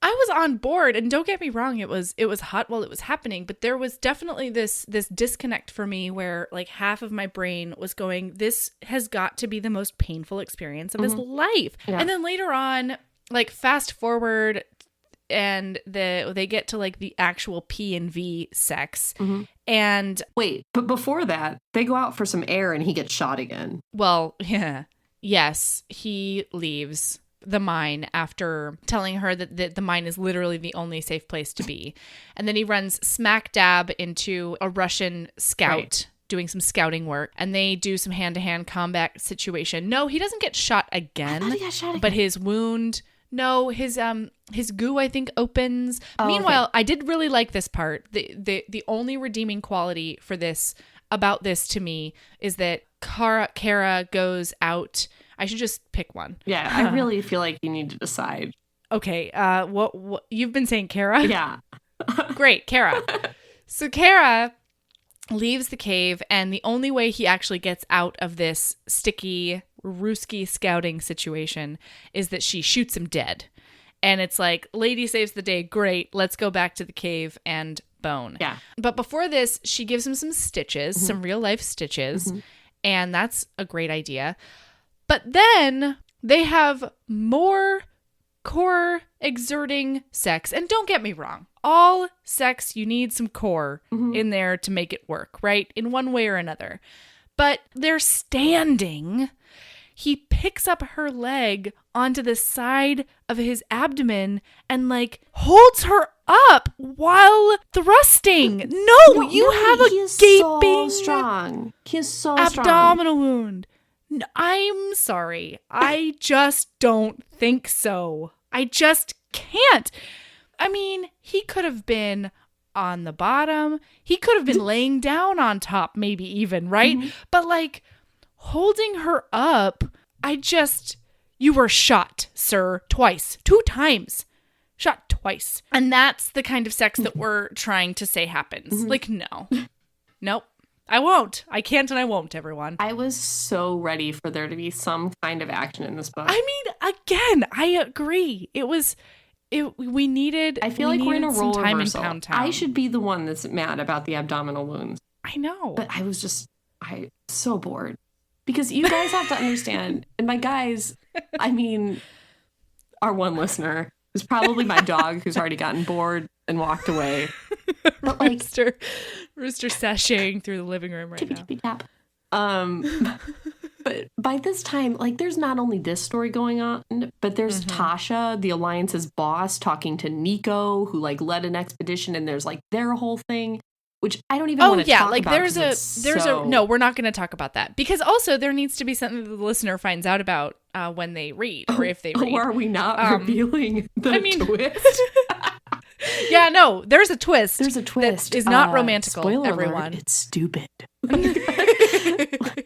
I was on board, and don't get me wrong, it was hot while it was happening, but there was definitely this disconnect for me where like half of my brain was going, this has got to be the most painful experience of his life. Yeah. And then later on, like fast forward, and they get to like the actual P&V sex. And wait, but before that, they go out for some air and he gets shot again. Well, yeah. Yes, he leaves the mine after telling her that the mine is literally the only safe place to be. And then he runs smack dab into a Russian scout doing some scouting work, and they do some hand-to-hand combat situation. No, he doesn't get shot again. I thought he got shot again. But his wound, no, his goo, I think, opens. Meanwhile, okay. I did really like this part. The only redeeming quality for this, about this to me, is that Kara goes out. I should just pick one. Yeah, I really feel like you need to decide. Okay, what you've been saying, Kara? Yeah. Great, Kara. So Kara leaves the cave, and the only way he actually gets out of this sticky Ruski scouting situation is that she shoots him dead. And it's like, lady saves the day, great, let's go back to the cave and bone. Yeah. But before this, she gives him some stitches, some real life stitches, and that's a great idea. But then they have more core exerting sex. And don't get me wrong, all sex, you need some core in there to make it work, right? In one way or another. But they're standing. He picks up her leg onto the side of his abdomen and like holds her up while thrusting. No, you have a gaping strong. He's so abdominal strong. Wound. I'm sorry. I just don't think so. I just can't. I mean, he could have been on the bottom. He could have been laying down on top, maybe even, right? But like holding her up, you were shot, sir, twice, 2 times. Shot twice. And that's the kind of sex that we're trying to say happens. Like, no. Nope. I won't. I can't and I won't, everyone. I was so ready for there to be some kind of action in this book. I mean, again, I agree. We needed. I feel like we're in a role time reversal. in Pound Town. I should be the one that's mad about the abdominal wounds. I know. But I so bored. Because you guys have to understand, and my guys, I mean, our one listener is probably my dog who's already gotten bored and walked away. But like, Rooster sashaying through the living room right now. Tippy tap. But by this time, like, there's not only this story going on, but there's Tasha, the Alliance's boss, talking to Nico, who like led an expedition, and there's like their whole thing, which I don't even want to talk about. No, we're not going to talk about that, because also there needs to be something that the listener finds out about when they read, or if they read. Or are we not revealing the twist? Yeah, no, there's a twist. There's a twist. That is not romantical, spoiler everyone. Alert, it's stupid.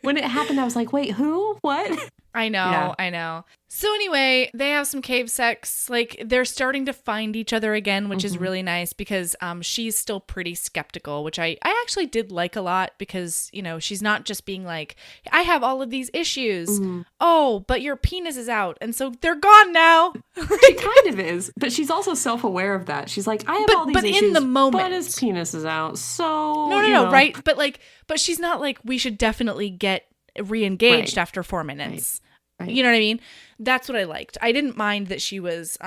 When it happened, I was like, wait, who? What? I know. So anyway, they have some cave sex. Like, they're starting to find each other again, which is really nice, because she's still pretty skeptical, which I actually did like a lot, because, you know, she's not just being like, I have all of these issues. Oh, but your penis is out, and so they're gone now. She kind of is, but she's also self-aware of that. She's like, I have all these issues, in the moment, but his penis is out, so... No, right? But she's not like, we should definitely get re-engaged after 4 minutes. Right. You know what I mean? That's what I liked. I didn't mind that she was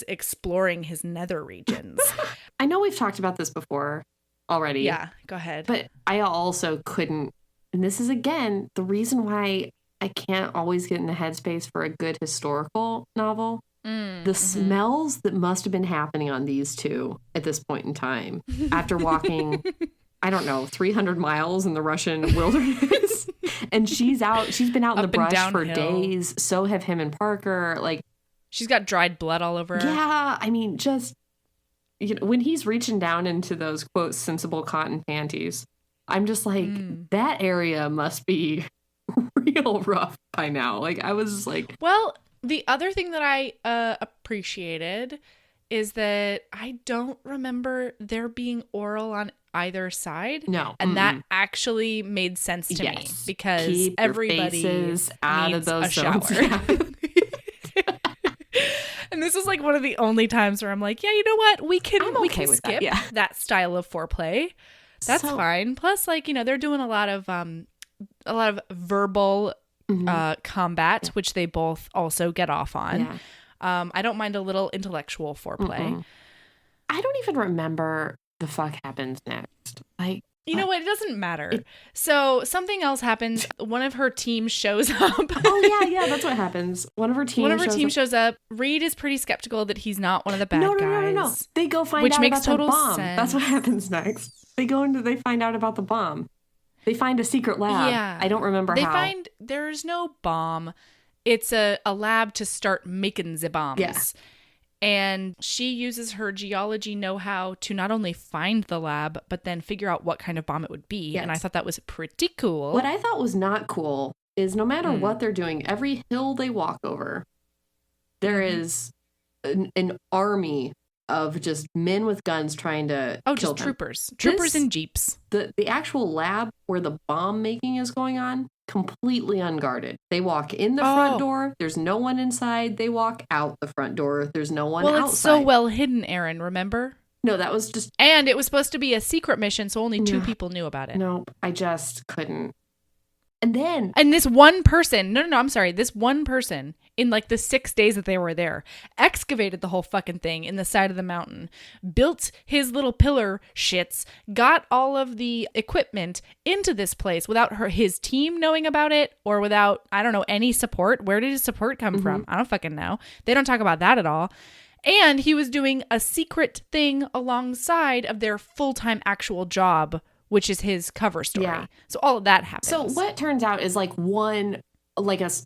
exploring his nether regions. I know we've talked about this before already. Yeah, go ahead. But I also couldn't, and this is again the reason why I can't always get in the headspace for a good historical novel. The smells that must have been happening on these two at this point in time after walking, I don't know, 300 miles in the Russian wilderness. And she's been out in the brush for days. So have him and Parker. Like, she's got dried blood all over her. Yeah. I mean, just, you know, when he's reaching down into those, quote, sensible cotton panties, I'm just like, that area must be real rough by now. Like, I was like, well, the other thing that I appreciated is that I don't remember there being oral on either side. No. And that actually made sense to me, because keep everybody needs out of those a shower. And this is like one of the only times where I'm like, yeah, you know what? We can skip that style of foreplay. That's fine. Plus, like, you know, they're doing a lot of verbal combat, which they both also get off on. Yeah. I don't mind a little intellectual foreplay. I don't even remember the fuck happens next. Like, you know what? It doesn't matter. So something else happens. One of her team shows up. Oh yeah, that's what happens. One of her team shows up. Reed is pretty skeptical that he's not one of the bad guys. No. They go find out about the bomb. Sense. That's what happens next. They find out about the bomb. They find a secret lab. Yeah. I don't remember how. There's no bomb. It's a lab to start making the bombs. Yeah. And she uses her geology know-how to not only find the lab, but then figure out what kind of bomb it would be. Yes. And I thought that was pretty cool. What I thought was not cool is no matter what they're doing, every hill they walk over, there is an army of just men with guns trying to kill just them. Troopers in jeeps. The actual lab where the bomb making is going on, completely unguarded. They walk in the front door. There's no one inside. They walk out the front door. There's no one outside. Well, it's so well hidden, Erin, remember? No, that was just... And it was supposed to be a secret mission, so only 2 people knew about it. No, I just couldn't. And then... And this one person... No, I'm sorry. This one person, in like the 6 days that they were there, excavated the whole fucking thing in the side of the mountain, built his little pillar shits, got all of the equipment into this place without his team knowing about it, or without, I don't know, any support. Where did his support come from? I don't fucking know. They don't talk about that at all. And he was doing a secret thing alongside of their full-time actual job, which is his cover story. Yeah. So all of that happens. So what turns out is like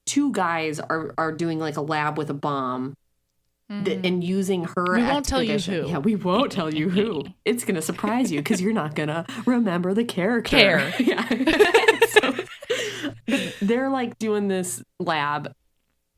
two guys are doing like a lab with a bomb and using her. We won't tell you who. Yeah, we won't tell you who. It's going to surprise you because you're not going to remember the character. Yeah. So, they're like doing this lab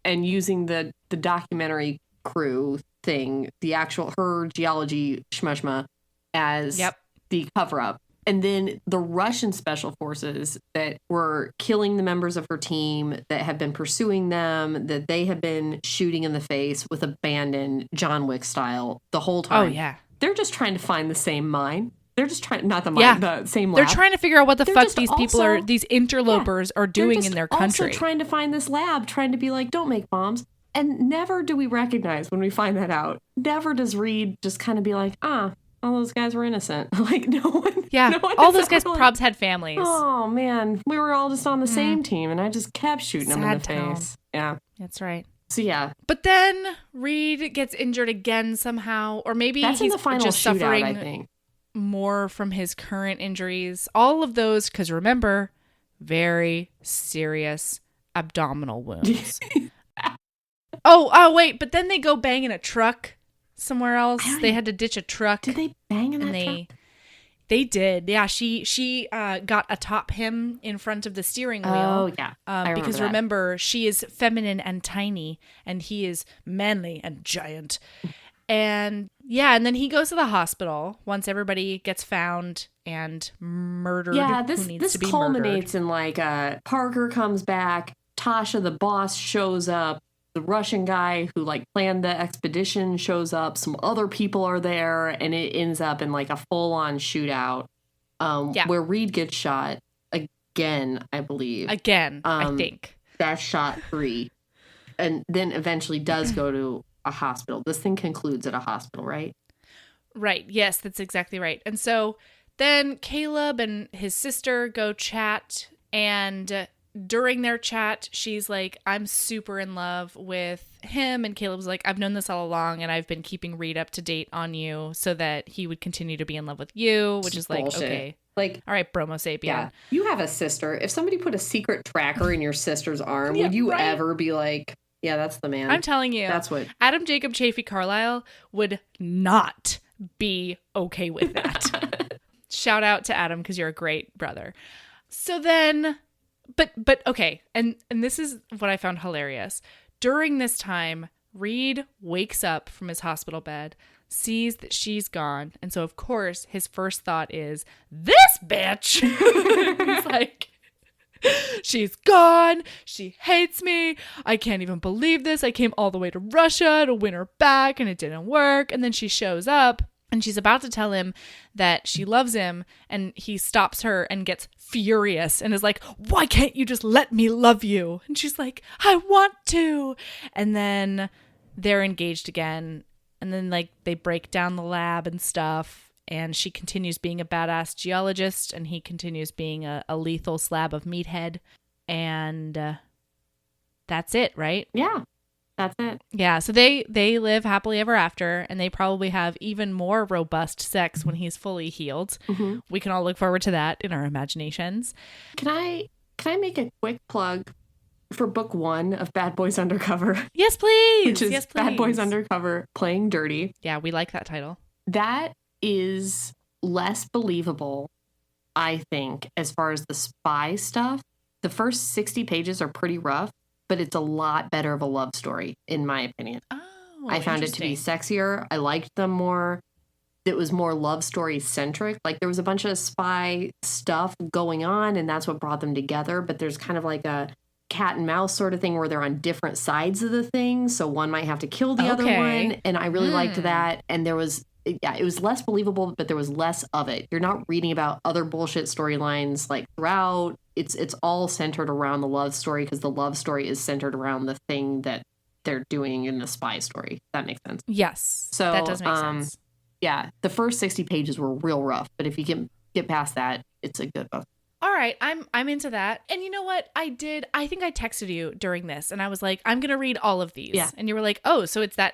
and using the documentary crew thing, the actual her geology shmushma as the cover up. And then the Russian special forces that were killing the members of her team, that have been pursuing them, that they have been shooting in the face with abandon, John Wick style, the whole time. Oh, yeah. They're just trying to find the same mine. They're just trying, not the mine, the same lab. They're trying to figure out what the fuck these people are, these interlopers are doing in their country. Also trying to find this lab, trying to be like, don't make bombs. And never do we recognize when we find that out. Never does Reed just kind of be like, all those guys were innocent. Like, no one. Yeah, no one all those guys probs had families. Oh, man. We were all just on the same team, and I just kept shooting them in the face. Yeah. That's right. So, yeah. But then Reed gets injured again somehow, or maybe he's in the final just shootout, suffering I think. More from his current injuries. All of those, because remember, very serious abdominal wounds. Wait, but then they go bang in a truck somewhere else. They had to ditch a truck. Did they bang in that truck? They did. Yeah, she got atop him in front of the steering wheel. Oh, yeah. Because remember, she is feminine and tiny, and he is manly and giant. And yeah, and then he goes to the hospital once everybody gets found and murdered. Yeah, this culminates in like Parker comes back, Tasha the boss shows up, the Russian guy who like planned the expedition shows up, some other people are there, and it ends up in like a full-on shootout where Reed gets shot again, I believe. I think. That's shot 3. And then eventually does go to a hospital. This thing concludes at a hospital, right? Right. Yes, that's exactly right. And so then Caleb and his sister go chat, and during their chat, she's like, I'm super in love with him. And Caleb's like, I've known this all along, and I've been keeping Reed up to date on you so that he would continue to be in love with you, which is like, okay. Like, all right, bromo sapien. Yeah. You have a sister. If somebody put a secret tracker in your sister's arm, would you ever be like, yeah, that's the man? I'm telling you. That's what Adam Jacob Chafee Carlisle would not be okay with that. Shout out to Adam, because you're a great brother. So then... But okay, and this is what I found hilarious. During this time, Reed wakes up from his hospital bed, sees that she's gone, and so of course his first thought is, this bitch! He's like, she's gone, she hates me, I can't even believe this, I came all the way to Russia to win her back and it didn't work. And then she shows up and she's about to tell him that she loves him, and he stops her and gets furious and is like, why can't you just let me love you? And she's like, I want to. And then they're engaged again, and then like they break down the lab and stuff, and she continues being a badass geologist, and he continues being a lethal slab of meathead, and that's it, right? Yeah. That's it. Yeah, so they live happily ever after, and they probably have even more robust sex when he's fully healed. Mm-hmm. We can all look forward to that in our imaginations. Can I make a quick plug for book 1 of Bad Boys Undercover? Yes, please. Which is yes, please. Bad Boys Undercover Playing Dirty. Yeah, we like that title. That is less believable, I think, as far as the spy stuff. The first 60 pages are pretty rough, but it's a lot better of a love story, in my opinion. Oh, I found it to be sexier. I liked them more. It was more love story centric. Like, there was a bunch of spy stuff going on, and that's what brought them together. But there's kind of like a cat and mouse sort of thing where they're on different sides of the thing. So one might have to kill the other one. And I really liked that. And there was, it was less believable, but there was less of it. You're not reading about other bullshit storylines like throughout. It's all centered around the love story, because the love story is centered around the thing that they're doing in the spy story. That makes sense. Yes. So that does make sense. Yeah, the first 60 pages were real rough, but if you can get past that, it's a good book. All right, I'm into that. And you know what? I think I texted you during this, and I was like, I'm going to read all of these. Yeah. And you were like, "Oh, so it's that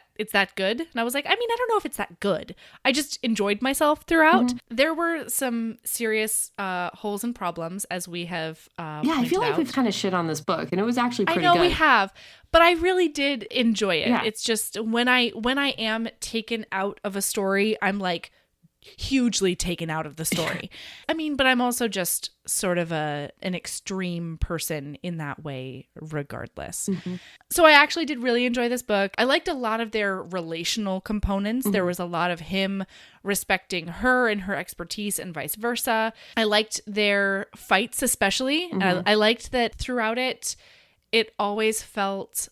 good?" And I was like, I mean, I don't know if it's that good. I just enjoyed myself throughout. Mm-hmm. There were some serious holes and problems, as we have I feel like we've kind of shit on this book, and it was actually pretty good. I know we have, but I really did enjoy it. Yeah. It's just when I am taken out of a story, I'm like, hugely taken out of the story. I mean, but I'm also just sort of an extreme person in that way regardless. Mm-hmm. So I actually did really enjoy this book. I liked a lot of their relational components. There was a lot of him respecting her and her expertise and vice versa. I liked their fights especially. I liked that throughout it always felt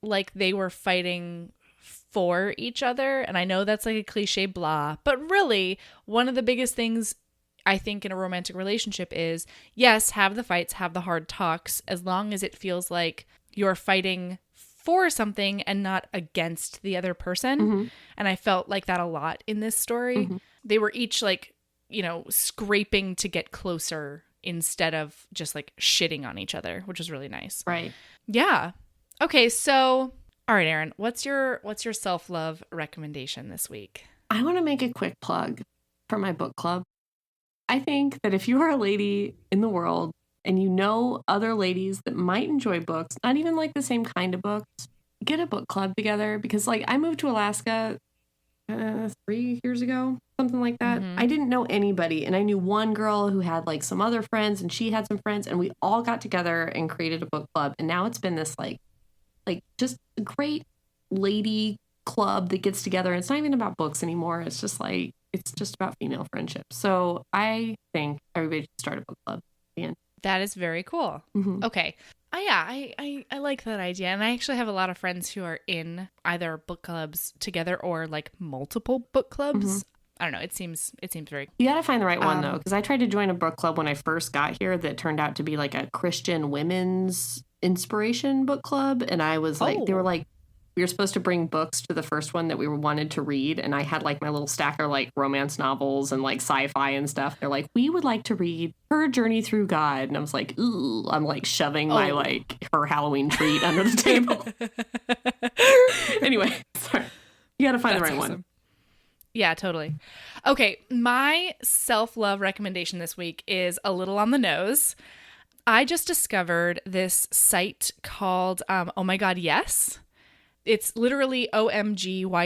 like they were fighting for each other. And I know that's like a cliche blah, but really one of the biggest things I think in a romantic relationship is, yes, have the fights, have the hard talks, as long as it feels like you're fighting for something and not against the other person. And I felt like that a lot in this story. They were each like, you know, scraping to get closer instead of just like shitting on each other, which was really nice. Right. Yeah. Okay, so all right, Erin, what's your self-love recommendation this week? I want to make a quick plug for my book club. I think that if you are a lady in the world and you know other ladies that might enjoy books, not even like the same kind of books, get a book club together, because like I moved to Alaska 3 years ago, something like that. I didn't know anybody, and I knew one girl who had like some other friends, and she had some friends, and we all got together and created a book club. And now it's been this like just a great lady club that gets together. It's not even about books anymore. It's just about female friendship. So I think everybody should start a book club. That is very cool. Okay. I like that idea. And I actually have a lot of friends who are in either book clubs together or like multiple book clubs. I don't know. It seems very cool. You got to find the right one though, because I tried to join a book club when I first got here that turned out to be like a Christian women's inspiration book club. And I was like, they were like, we were supposed to bring books to the first one that we wanted to read. And I had like my little stack of like romance novels and like sci-fi and stuff. They're like, we would like to read Her Journey Through God. And I was like, ooh, I'm like shoving my like her Halloween treat under the table. Anyway, sorry. You got to find the right one. Yeah, totally. Okay. My self-love recommendation this week is a little on the nose. I just discovered this site called Oh My God, Yes. It's literally omgyes.com.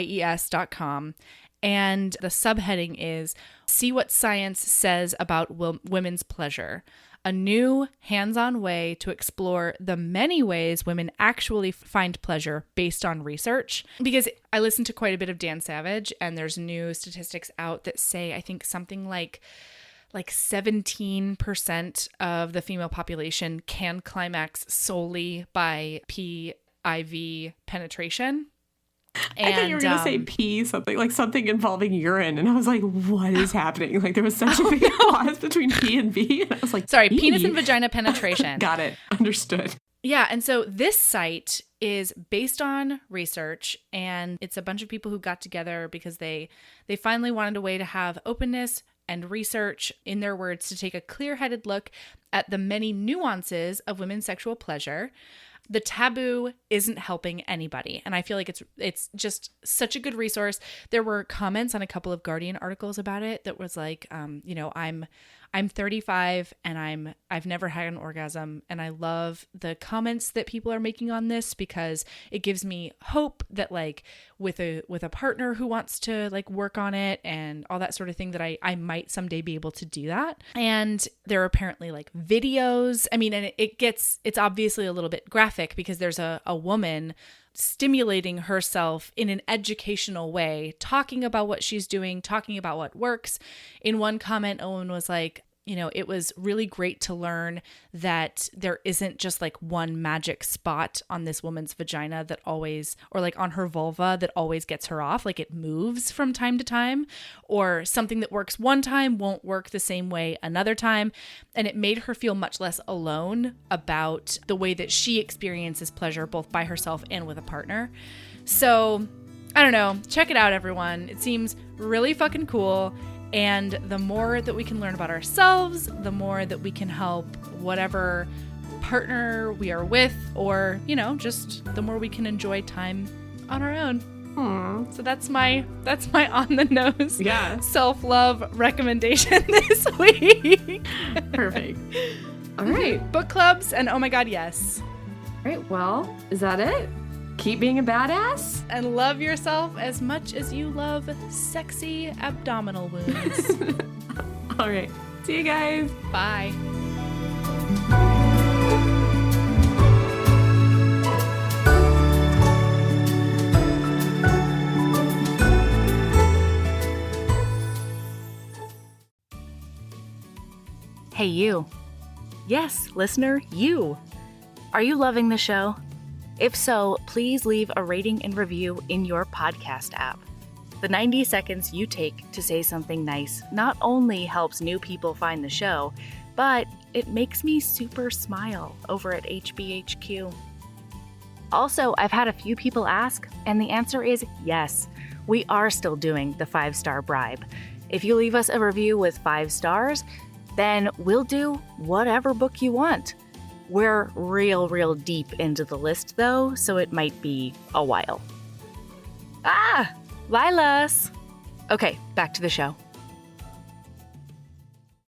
And the subheading is See What Science Says About Women's Pleasure, a new hands-on way to explore the many ways women actually find pleasure based on research. Because I listen to quite a bit of Dan Savage, and there's new statistics out that say, I think something like 17% of the female population can climax solely by PIV penetration. And, I thought you were going to say pee, something involving urine. And I was like, what is happening? Like there was such a big pause between P and V. And I was like, sorry, penis and vagina penetration. Got it. Understood. Yeah. And so this site is based on research, and it's a bunch of people who got together because they finally wanted a way to have openness and research, in their words, to take a clear-headed look at the many nuances of women's sexual pleasure. The taboo isn't helping anybody, and I feel like it's just such a good resource. There were comments on a couple of Guardian articles about it that was like, I'm 35 and I've never had an orgasm, and I love the comments that people are making on this because it gives me hope that like with a partner who wants to like work on it and all that sort of thing, that I might someday be able to do that. And there are apparently like videos. I mean, and it's obviously a little bit graphic because there's a woman stimulating herself in an educational way, talking about what she's doing, talking about what works. In one comment, Owen was like, it was really great to learn that there isn't just like one magic spot on this woman's vagina that always, or like on her vulva that always gets her off. Like it moves from time to time, or something that works one time won't work the same way another time. And it made her feel much less alone about the way that she experiences pleasure, both by herself and with a partner. So I don't know. Check it out, everyone. It seems really fucking cool. And the more that we can learn about ourselves, the more that we can help whatever partner we are with, or, just the more we can enjoy time on our own. So that's my on the nose self-love recommendation this week. Perfect. All right. Book clubs and Oh My God, Yes. All right. Well, is that it? keep being a badass. And love yourself as much as you love sexy abdominal wounds. All right. See you guys. Bye. Hey, you. Yes, listener, you. Are you loving the show? If so, please leave a rating and review in your podcast app. The 90 seconds you take to say something nice not only helps new people find the show, but it makes me super smile over at HBHQ. Also, I've had a few people ask, and the answer is yes. We are still doing the 5-star bribe. If you leave us a review with 5 stars, then we'll do whatever book you want. We're real deep into the list, though, so it might be a while. Lilas! Okay, back to the show.